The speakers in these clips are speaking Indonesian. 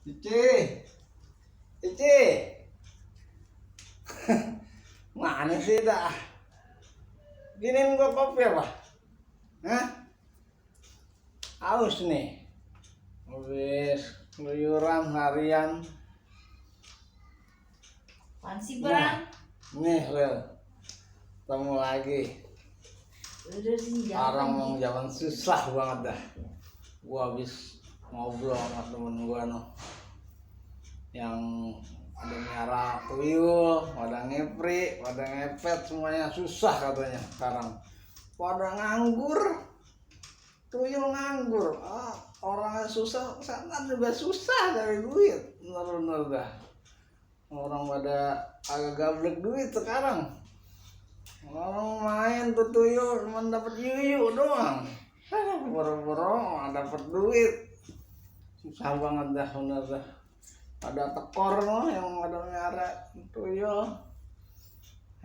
Ici, Ici, mana sih dah? Giniin gua kopi apa? Hah? Aus nih. Habis keluyuran harian. Apaan sih, Bang? Nih, Lil. Ketemu lagi. Udah sih, Orang jangan. mau jalan susah banget dah. Gua habis ngobrol sama temen gua yang ada merah tuyul, pada ngepri, pada ngepet, semuanya susah katanya sekarang. Pada nganggur, tuyul nganggur. Orangnya susah, sana juga susah dari duit. Bener-bener dah. Orang pada agak gablek duit sekarang. Orang main tuh tuyul cuma dapat yuyu doang. Boro-boro dapat duit. Susah banget dah, bener dah. Ada tekor loh yang ada merah tuyul.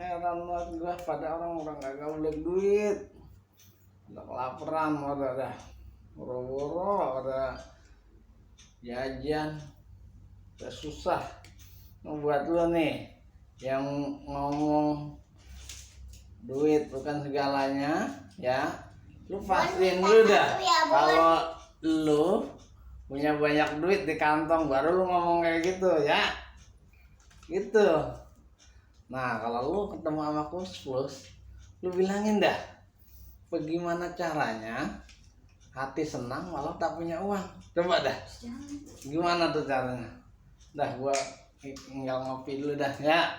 Heran banget gua, pada orang gak gablek duit. Udah kelaparan dah. Boro-boro ada jajan. Udah susah. Buat lo nih yang ngomong duit bukan segalanya, ya lu pastiin dulu dah. Kalau lu punya banyak duit di kantong baru lu ngomong kayak gitu, ya gitu. Nah kalau lu ketemu sama kus-kus, lu bilangin dah bagaimana caranya hati senang walau tak punya uang. Coba dah, gimana tuh caranya? Dah gua tinggal ngopi dulu dah, ya.